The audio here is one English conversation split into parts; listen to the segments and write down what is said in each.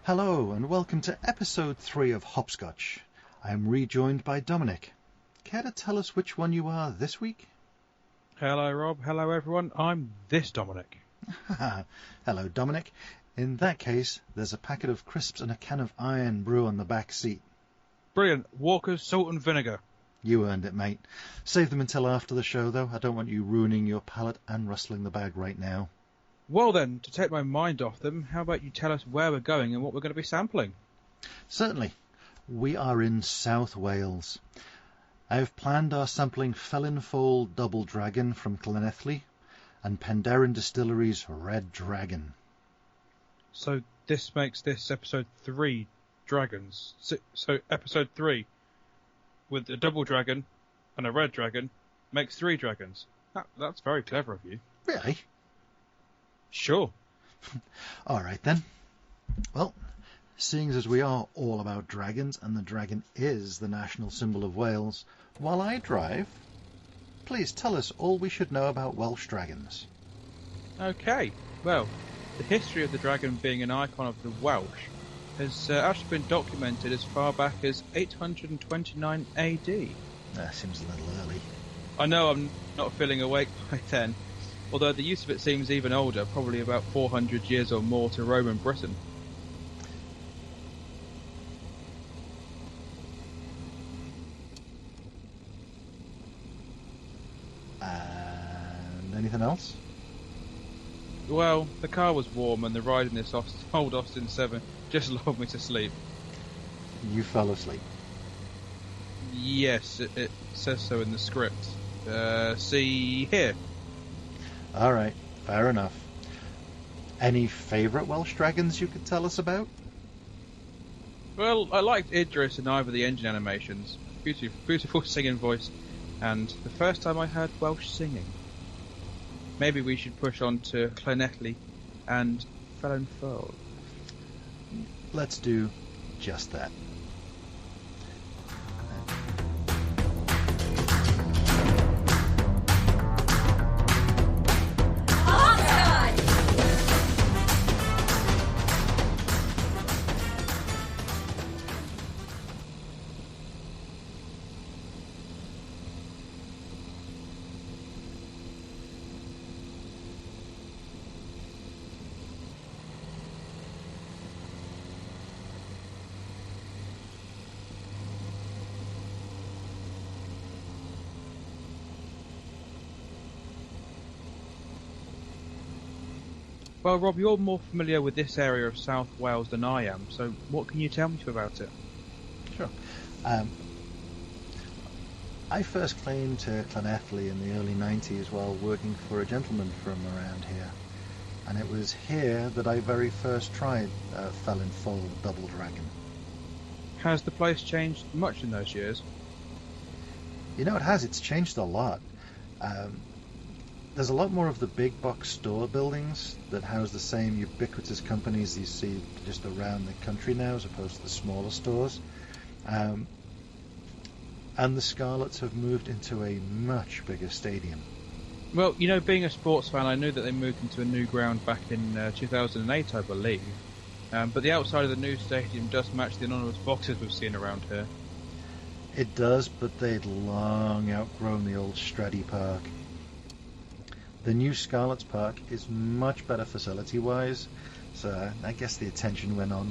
Hello and welcome to episode 3 of HopScotch. I am rejoined by Dominic. Care to tell us which one you are this week? Hello Rob, hello everyone, I'm this Dominic. Hello Dominic. In that case, there's a packet of crisps and a can of iron brew on the back seat. Brilliant, Walker's salt and vinegar. You earned it, mate. Save them until after the show though. I don't want you ruining your palate and rustling the bag right now. Well then, to take my mind off them, how about you tell us where we're going and what we're going to be sampling? Certainly. We are in South Wales. I've planned our sampling Felinfoel Double Dragon from Llanelli and Penderyn Distillery's Red Dragon. So this makes this episode 3 dragons. So episode 3 with a double dragon and a red dragon makes 3 dragons. That's very clever of you. Really? Sure. All right then. Well, seeing as we are all about dragons and the dragon is the national symbol of Wales, while I drive, please tell us all we should know about Welsh dragons. Okay, well, the history of the dragon being an icon of the Welsh has actually been documented as far back as 829 AD. That seems a little early. I know I'm not feeling awake by then, although the use of it seems even older, probably about 400 years or more to Roman Britain. And anything else? Well, the car was warm and the ride in this old Austin 7 just lulled me to sleep. You fell asleep? Yes, it says so in the script. See here. All right, fair enough. Any favourite Welsh dragons you could tell us about? Well, I liked Idris in either the engine animations. Beautiful singing voice, and the first time I heard Welsh singing. Maybe we should push on to Llanelli and Felinfoel. Let's do just that. Well, Rob, you're more familiar with this area of South Wales than I am, so what can you tell me about it? Sure. I first came to Llanelli in the early 90s while working for a gentleman from around here. And it was here that I very first tried Felinfoel Double Dragon. Has the place changed much in those years? You know, it has. It's changed a lot. There's a lot more of the big box store buildings that house the same ubiquitous companies you see just around the country now, as opposed to the smaller stores. And the Scarlets have moved into a much bigger stadium. Well, you know, being a sports fan, I knew that they moved into a new ground back in 2008, I believe. But the outside of the new stadium does match the anonymous boxes we've seen around here. It does, but they'd long outgrown the old Straddy Park. The new Scarlets Park is much better facility-wise, so I guess the attention went on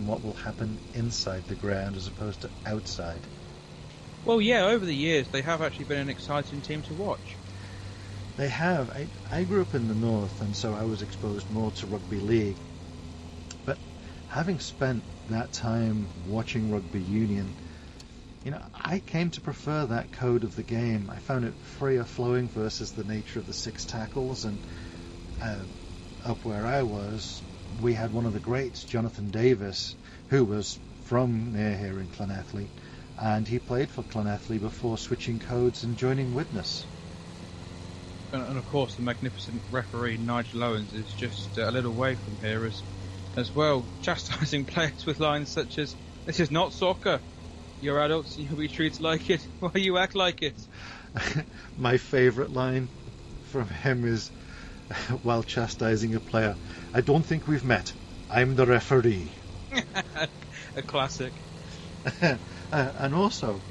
what will happen inside the ground as opposed to outside. Well, yeah, over the years they have actually been an exciting team to watch. They have. I grew up in the north, and so I was exposed more to rugby league. But having spent that time watching rugby union, you know, I came to prefer that code of the game. I found it freer flowing versus the nature of the 6 tackles, and up where I was, we had one of the greats, Jonathan Davis, who was from near here in Llanelli, and he played for Llanelli before switching codes and joining Widnes. And of course the magnificent referee Nigel Owens is just a little way from here as well, chastising players with lines such as, "This is not soccer. You're adults and you'll be treated like it. Why you act like it?" My favourite line from him is, while chastising a player, "I don't think we've met. I'm the referee." A classic. And also,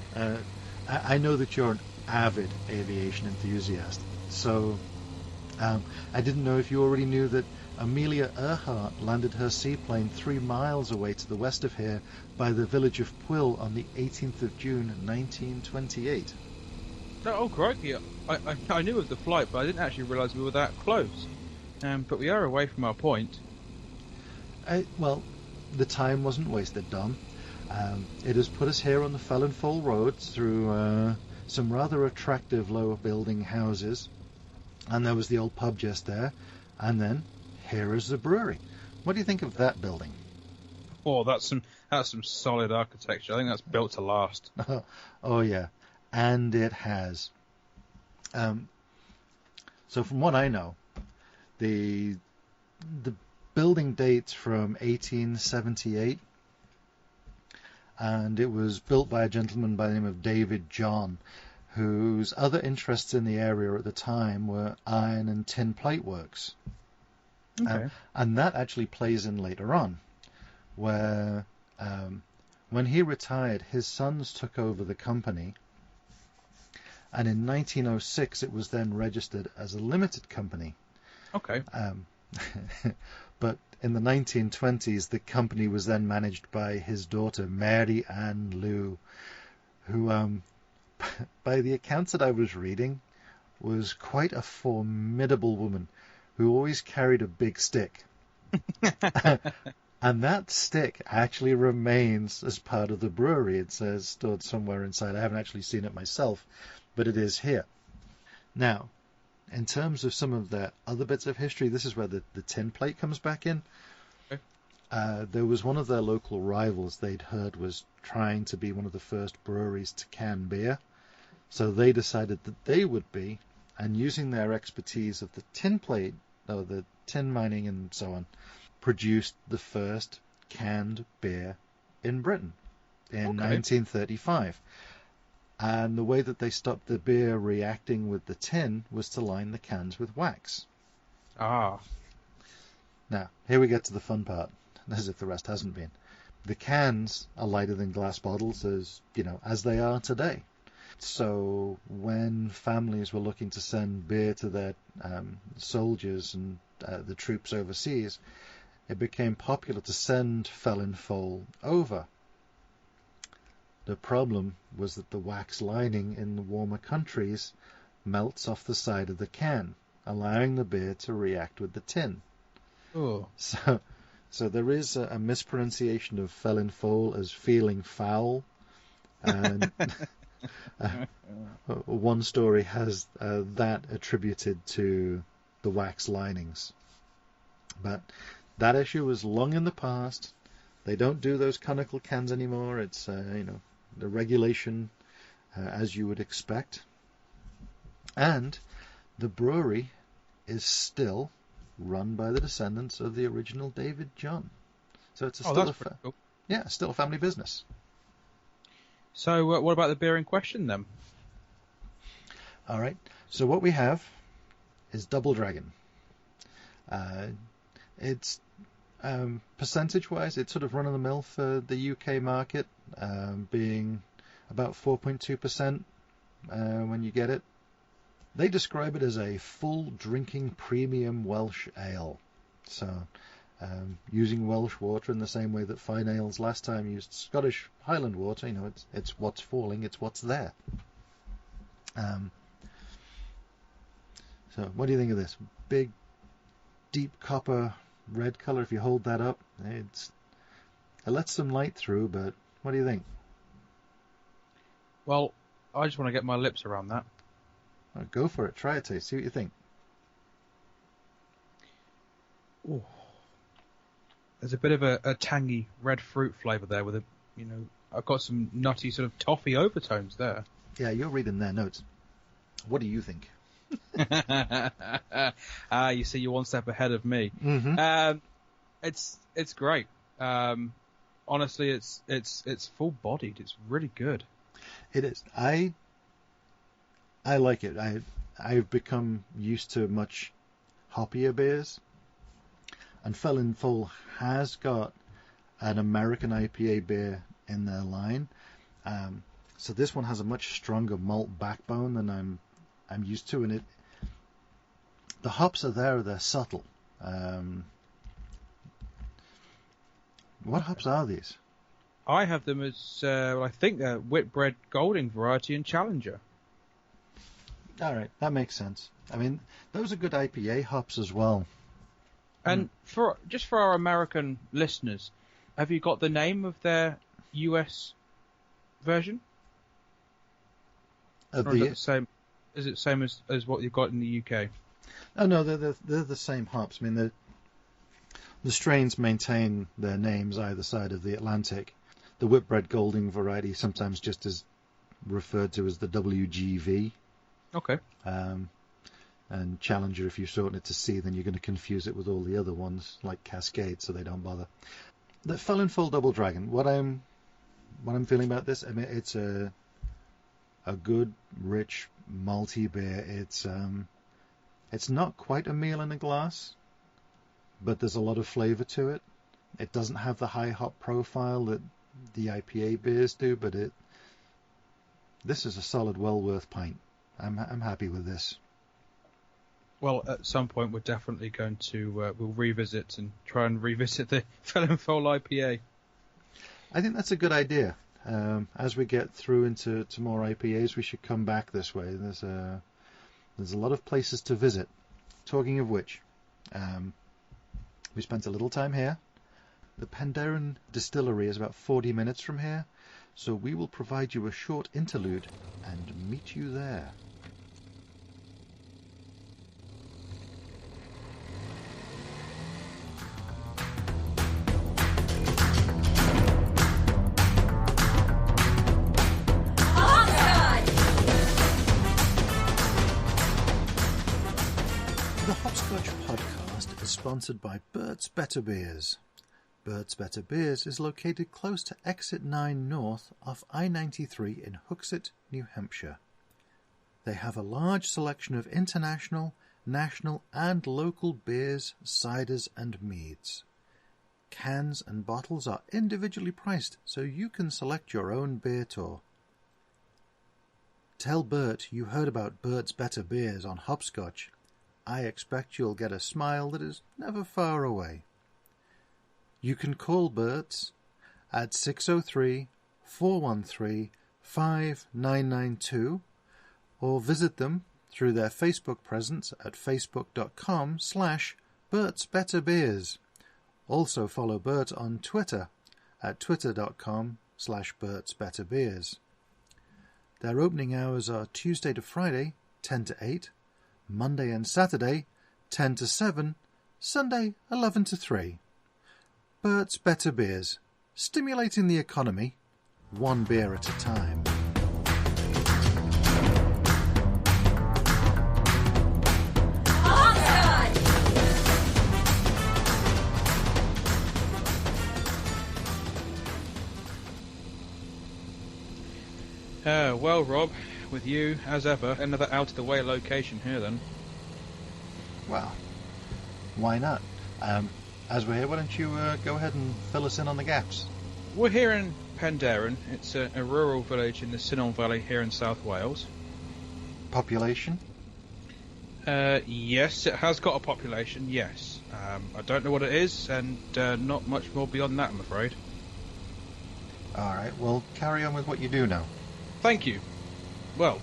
I know that you're an avid aviation enthusiast, so I didn't know if you already knew that Amelia Earhart landed her seaplane 3 miles away to the west of here by the village of Pwyll on the 18th of June 1928. Oh, crikey. I knew of the flight, but I didn't actually realise we were that close. But we are away from our point. Well, the time wasn't wasted, Dom. It has put us here on the Felinfoel roads through some rather attractive lower-building houses, and there was the old pub just there, and then here is the brewery. What do you think of that building? Oh, that's some solid architecture. I think that's built to last. Oh yeah, and it has. So from what I know, the building dates from 1878, and it was built by a gentleman by the name of David John, whose other interests in the area at the time were iron and tin plate works. Okay. And that actually plays in later on, where when he retired, his sons took over the company, and in 1906 it was then registered as a limited company. Okay. But in the 1920s, the company was then managed by his daughter, Mary Ann Lou, who, by the accounts that I was reading, was quite a formidable woman who always carried a big stick. And that stick actually remains as part of the brewery. It says stored somewhere inside. I haven't actually seen it myself, but it is here. Now, in terms of some of the other bits of history, this is where the tin plate comes back in. Okay. There was one of their local rivals they'd heard was trying to be one of the first breweries to can beer. So they decided that they would be, and using their expertise of the tin plate, or the tin mining and so on, produced the first canned beer in Britain in 1935. And the way that they stopped the beer reacting with the tin was to line the cans with wax. Ah. Now, here we get to the fun part, as if the rest hasn't been. The cans are lighter than glass bottles, as they are today. So when families were looking to send beer to their soldiers and the troops overseas, it became popular to send Felinfoel over. The problem was that the wax lining in the warmer countries melts off the side of the can, allowing the beer to react with the tin. Oh. So there is a mispronunciation of Felinfoel as feeling foul. And one story has that attributed to the wax linings. But that issue was long in the past. They don't do those conical cans anymore. It's, the regulation as you would expect. And the brewery is still run by the descendants of the original David John. So it's still a family business. So what about the beer in question then? All right. So what we have is Double Dragon. It's percentage-wise, it's sort of run-of-the-mill for the UK market, being about 4.2% when you get it. They describe it as a full drinking premium Welsh ale. So using Welsh water in the same way that fine ales last time used Scottish Highland water, it's what's falling, it's what's there. So what do you think of this? Big, deep copper red color. If you hold that up, it lets some light through, but what do you think? Well, I just want to get my lips around that. Well, go for it. Try it, taste. See what you think. Ooh. There's a bit of a tangy red fruit flavour there with I've got some nutty sort of toffee overtones there. Yeah, you're reading their notes. What do you think? You see, you're one step ahead of me. Mm-hmm. It's great. Honestly, it's full bodied. It's really good. It is. I like it. I've become used to much hoppier beers, and Felinfoel has got an American IPA beer in their line. So this one has a much stronger malt backbone than I'm used to, and the hops are there. They're subtle. What hops are these? I have them as, I think they're Whitbread Golding variety and Challenger. All right, that makes sense. I mean, those are good IPA hops as well. And for our American listeners, have you got the name of their US version? Or is it the same? Is it the same as what you've got in the UK? Oh no, they're the same hops. I mean, the strains maintain their names either side of the Atlantic. The Whitbread Golding variety sometimes just is referred to as the WGV. Okay. And Challenger, if you shorten it to C, then you're going to confuse it with all the other ones, like Cascade, so they don't bother. The Felinfoel Double Dragon, what I'm feeling about this, I mean, it's a good, rich, malty beer. It's not quite a meal in a glass, but there's a lot of flavour to it. It doesn't have the high hop profile that the IPA beers do, but this is a solid, well worth pint. I'm happy with this. Well, at some point we're definitely going to we'll revisit the Felinfoel IPA. I think that's a good idea. As we get through into more IPAs, we should come back this way. There's a lot of places to visit. Talking of which, we spent a little time here. The Penderyn distillery is about 40 minutes from here, so we will provide you a short interlude and meet you there. The HopScotch Podcast is sponsored by Bert's Better Beers. Bert's Better Beers is located close to Exit 9 North off I-93 in Hooksett, New Hampshire. They have a large selection of international, national and local beers, ciders and meads. Cans and bottles are individually priced so you can select your own beer tour. Tell Bert you heard about Bert's Better Beers on HopScotch. I expect you'll get a smile that is never far away. You can call Bert's at 603-413-5992 or visit them through their Facebook presence at facebook.com/Bert'sBetterBeers. Also follow Bert on Twitter at twitter.com/Bert'sBetterBeers. Their opening hours are Tuesday to Friday, 10 to 8, Monday and Saturday, 10 to 7, Sunday, 11 to 3. Bert's Better Beers, stimulating the economy, one beer at a time. Well, Rob, with you, as ever, another out-of-the-way location here, then. Well, why not? As we're here, why don't you go ahead and fill us in on the gaps? We're here in Penderyn. It's a rural village in the Cynon Valley here in South Wales. Population? Yes, it has got a population, yes. I don't know what it is, and not much more beyond that, I'm afraid. Alright, well, carry on with what you do know. Thank you. Well,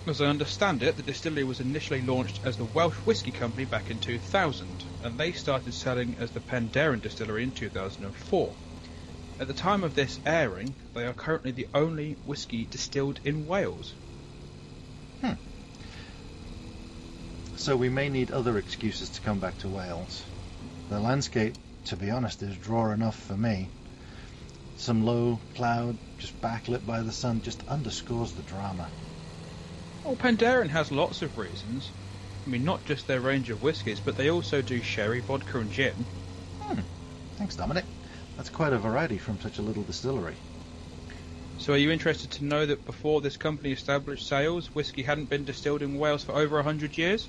as I understand it, the distillery was initially launched as the Welsh Whisky Company back in 2000, and they started selling as the Penderyn Distillery in 2004. At the time of this airing, they are currently the only whisky distilled in Wales. So we may need other excuses to come back to Wales. The landscape, to be honest, is draw enough for me. Some low cloud, just backlit by the sun, just underscores the drama. Well, Penderyn has lots of reasons. I mean, not just their range of whiskies, but they also do sherry, vodka and gin. Thanks, Dominic. That's quite a variety from such a little distillery. So are you interested to know that before this company established sales, whisky hadn't been distilled in Wales for over 100 years?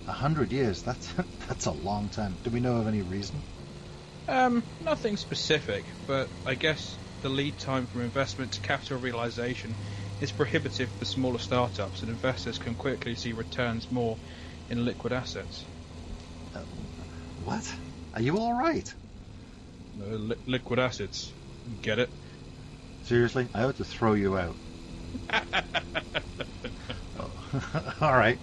100 years? That's a long time. Do we know of any reason? Nothing specific, but I guess the lead time from investment to capital realisation is prohibitive for smaller startups, and investors can quickly see returns more in liquid assets. What? Are you all right? Liquid assets. Get it? Seriously? I ought to throw you out. All right.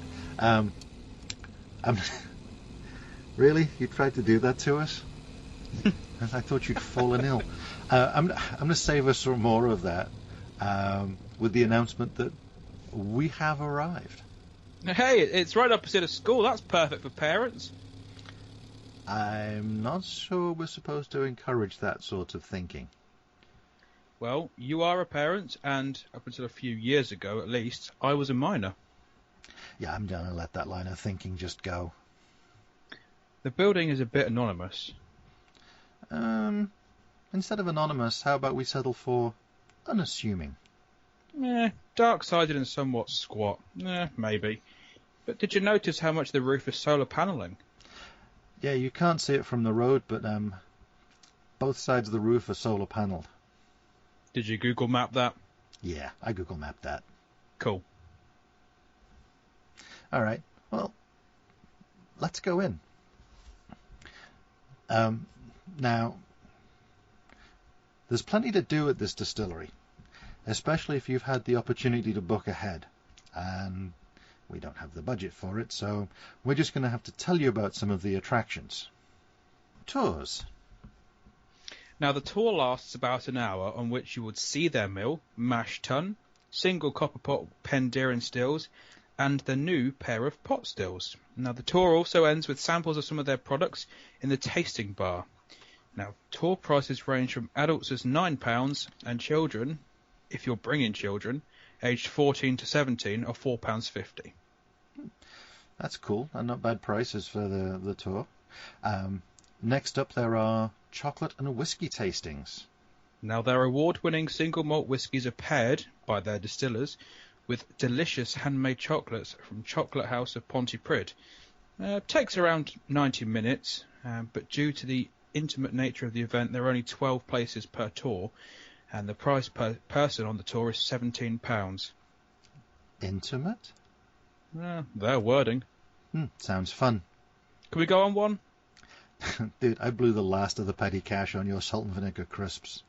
Really? You tried to do that to us? I thought you'd fallen ill. I'm going to save us some more of that with the announcement that we have arrived. Hey, it's right opposite of school. That's perfect for parents. I'm not sure we're supposed to encourage that sort of thinking. Well, you are a parent, and up until a few years ago, at least, I was a minor. Yeah, I'm going to let that line of thinking just go. The building is a bit anonymous. Instead of anonymous, how about we settle for unassuming? Dark-sided and somewhat squat. Maybe. But did you notice how much the roof is solar paneling? Yeah, you can't see it from the road, but both sides of the roof are solar panelled. Did you Google map that? Yeah, I Google mapped that. Cool. All right, well, let's go in. Now, there's plenty to do at this distillery, especially if you've had the opportunity to book ahead. And we don't have the budget for it, so we're just going to have to tell you about some of the attractions. Tours. Now, the tour lasts about an hour, on which you would see their mill, mash tun, single copper pot Penderyn stills, and the new pair of pot stills. Now, the tour also ends with samples of some of their products in the tasting bar. Now, tour prices range from adults as £9 and children, if you're bringing children, aged 14 to 17, are £4.50. That's cool, and not bad prices for the tour. Next up, there are chocolate and whisky tastings. Now, their award-winning single malt whiskies are paired, by their distillers, with delicious handmade chocolates from Chocolate House of Pontypridd. Takes around 90 minutes, but due to the intimate nature of the event, there are only 12 places per tour, and the price per person on the tour is £17. Intimate? Their wording. Sounds fun. Can we go on one? Dude, I blew the last of the petty cash on your salt and vinegar crisps.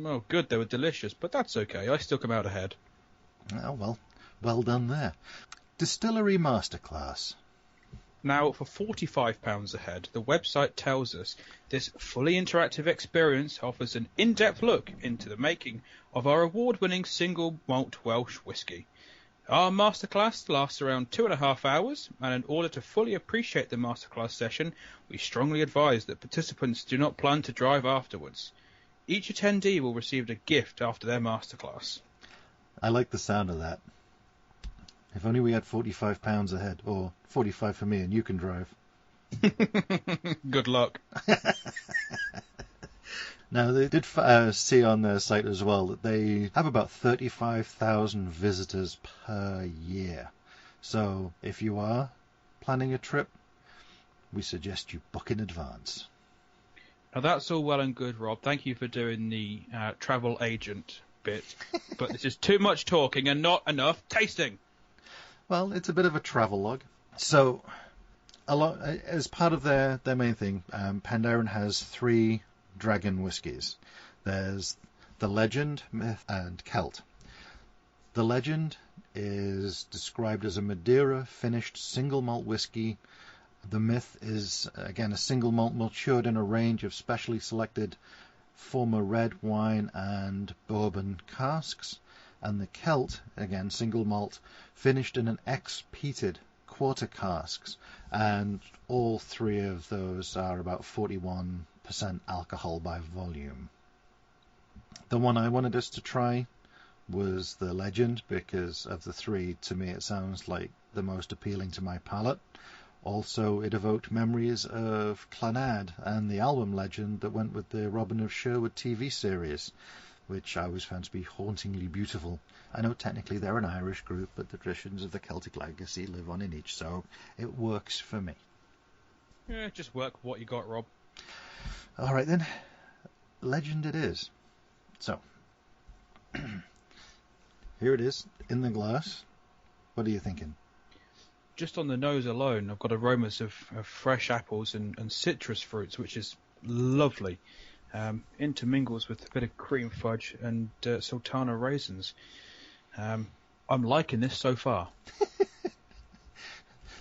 Oh, good, they were delicious, but that's okay. I still come out ahead. Oh, well done there. Distillery Masterclass. Now, for £45 a head, the website tells us this fully interactive experience offers an in-depth look into the making of our award-winning single malt Welsh whisky. Our masterclass lasts around 2.5 hours, and in order to fully appreciate the masterclass session, we strongly advise that participants do not plan to drive afterwards. Each attendee will receive a gift after their masterclass. I like the sound of that. If only we had £45 a head, or 45 for me, and you can drive. Good luck. Now, they did see on their site as well that they have about 35,000 visitors per year. So if you are planning a trip, we suggest you book in advance. Now, that's all well and good, Rob. Thank you for doing the travel agent bit. But this is too much talking and not enough tasting. Well, it's a bit of a travelogue. So, as part of their main thing, Penderyn has 3 dragon whiskies. There's the Legend, Myth, and Celt. The Legend is described as a Madeira-finished single malt whiskey. The Myth is, again, a single malt matured in a range of specially selected former red wine and bourbon casks. And the Celt, again, single malt, finished in an ex-peated quarter casks. And all 3 of those are about 41% alcohol by volume. The one I wanted us to try was the Legend, because of the 3, to me it sounds like the most appealing to my palate. Also, it evoked memories of Clannad and the album Legend that went with the Robin of Sherwood TV series, which I always found to be hauntingly beautiful. I know technically they're an Irish group, but the traditions of the Celtic legacy live on in each, so it works for me. Yeah, just work with what you got, Rob. All right then, legend it is. So, here it is in the glass. What are you thinking? Just on the nose alone, I've got aromas of fresh apples and citrus fruits, which is lovely. Intermingles with a bit of cream fudge and sultana raisins. I'm liking this so far.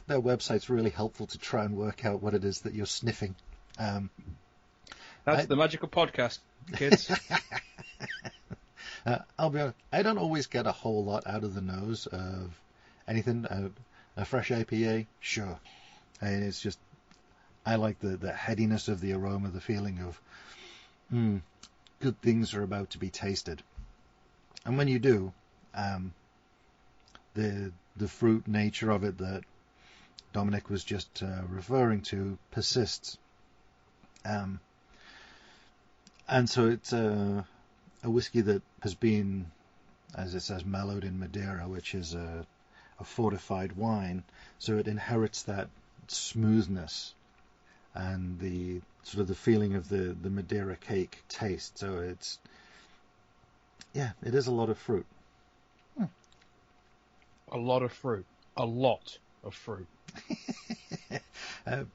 Their website's really helpful to try and work out what it is that you're sniffing. That's the magical podcast, kids. I'll be honest, I don't always get a whole lot out of the nose of anything. A fresh IPA, sure. And it's just, I like the headiness of the aroma, the feeling of, good things are about to be tasted. And when you do, the fruit nature of it that Dominic was just referring to persists. And so it's a whiskey that has been, as it says, mellowed in Madeira, which is a fortified wine. So it inherits that smoothness and the sort of the feeling of the Madeira cake taste. So it's, yeah, it is a lot of fruit. A lot of fruit. A lot of fruit.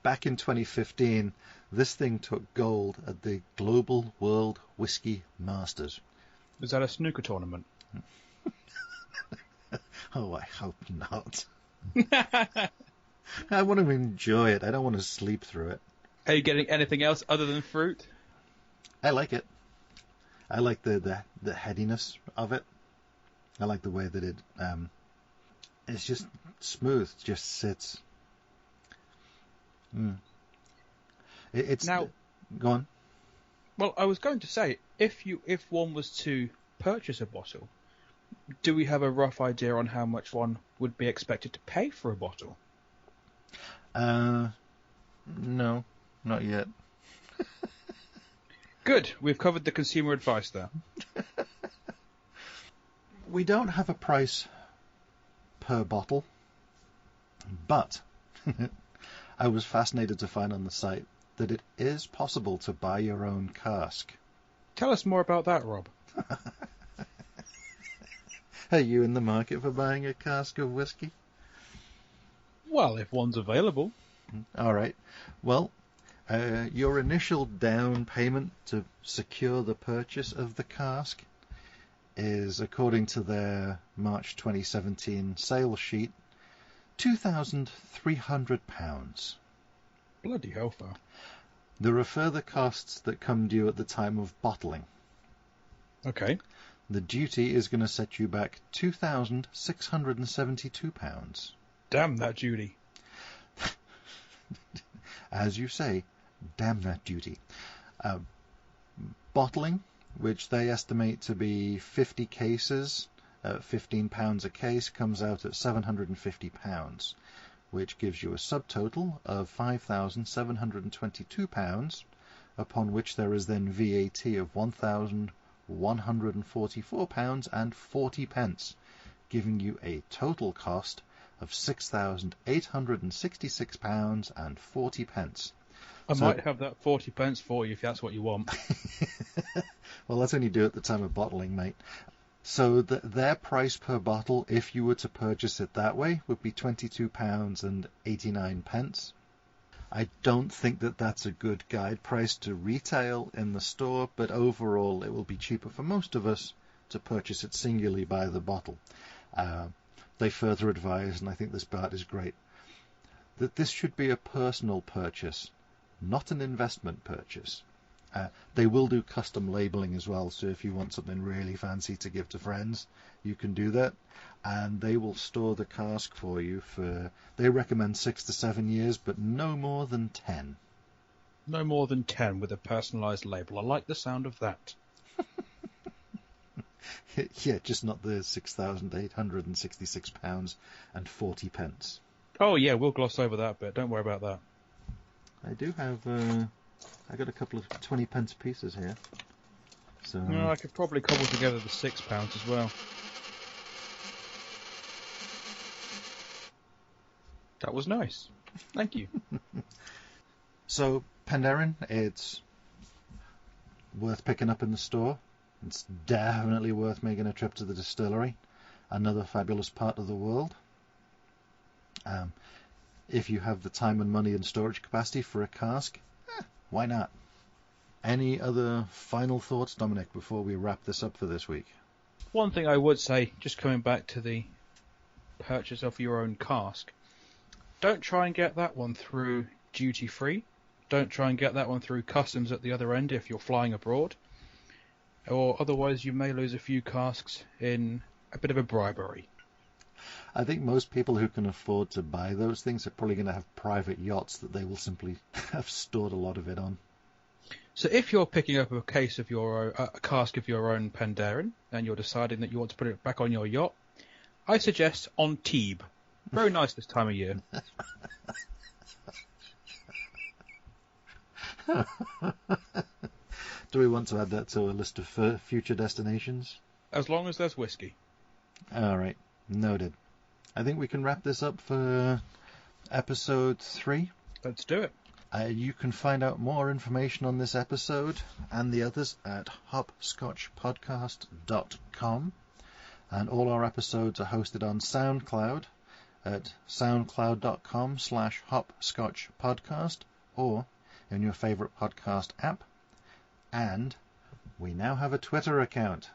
Back in 2015, this thing took gold at the Global World Whisky Masters. Is that a snooker tournament? Oh, I hope not. I want to enjoy it. I don't want to sleep through it. Are you getting anything else other than fruit? I like it. I like the headiness of it. I like the way that it's just smooth. It just sits. It's now. Go on. Well, I was going to say, if one was to purchase a bottle, do we have a rough idea on how much one would be expected to pay for a bottle? No, not yet. Good. We've covered the consumer advice there. We don't have a price per bottle, but I was fascinated to find on the site that it is possible to buy your own cask. Tell us more about that, Rob. Are you in the market for buying a cask of whiskey? Well, if one's available. All right. Well, your initial down payment to secure the purchase of the cask is, according to their March 2017 sales sheet, £2,300. Bloody hellfire. There are further costs that come due at the time of bottling. Okay. The duty is going to set you back £2,672. Damn that duty. As you say, damn that duty. Bottling, which they estimate to be 50 cases at £15 a case, comes out at £750, which gives you a subtotal of £5,722, upon which there is then VAT of £1,144.40, giving you a total cost of £6,866.40. I might have that 40 pence for you if that's what you want. Well, that's only due at the time of bottling, mate. So their price per bottle, if you were to purchase it that way, would be £22.89. I don't think that that's a good guide price to retail in the store, but overall it will be cheaper for most of us to purchase it singularly by the bottle. They further advise, and I think this part is great, that this should be a personal purchase, not an investment purchase. They will do custom labelling as well, so if you want something really fancy to give to friends, you can do that. And they will store the cask for you for, they recommend 6 to 7 years, but no more than 10. No more than 10 with a personalised label. I like the sound of that. Yeah, just not the £6,866.40. Oh yeah, we'll gloss over that bit. Don't worry about that. I do have, I got a couple of 20 pence pieces here. So No, I could probably cobble together the £6 as well. That was nice. Thank you. So Penderyn, it's worth picking up in the store. It's definitely worth making a trip to the distillery. Another fabulous part of the world. If you have the time and money and storage capacity for a cask, why not? Any other final thoughts, Dominic, before we wrap this up for this week? One thing I would say, just coming back to the purchase of your own cask, don't try and get that one through duty free. Don't try and get that one through customs at the other end if you're flying abroad. Or otherwise you may lose a few casks in a bit of a bribery. I think most people who can afford to buy those things are probably going to have private yachts that they will simply have stored a lot of it on. So if you're picking up a cask of your own Penderyn and you're deciding that you want to put it back on your yacht, I suggest Antibes. Very nice this time of year. Do we want to add that to a list of future destinations? As long as there's whiskey. All right, noted. I think we can wrap this up for episode 3. Let's do it. You can find out more information on this episode and the others at HopScotchPodcast.com. And all our episodes are hosted on SoundCloud at soundcloud.com/HopScotchPodcast or in your favourite podcast app. And we now have a Twitter account.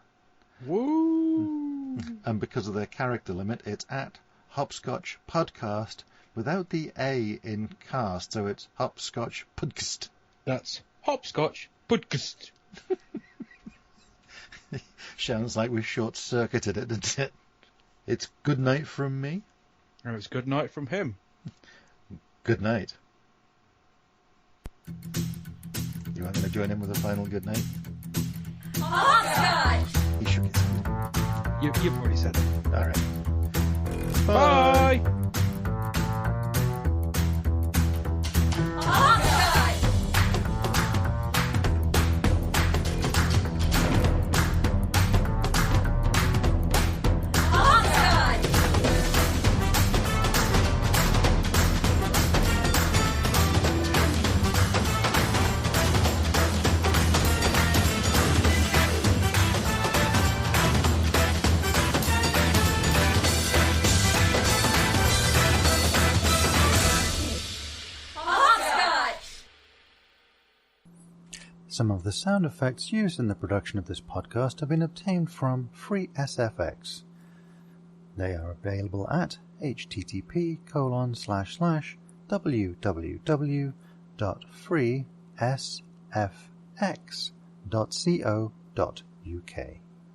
Woo! And because of their character limit, it's at HopScotch Podcast without the A in cast, so it's HopScotch Podcast. That's HopScotch Podcast. Sounds like we short-circuited it, doesn't it? It's good night from me. And it's good night from him. Good night. You want me to join in with a final good night? HopScotch! He shook his head. You've already said it. All right. Bye! HopScotch! HopScotch! Some of the sound effects used in the production of this podcast have been obtained from FreeSFX. They are available at http://www.freesfx.co.uk.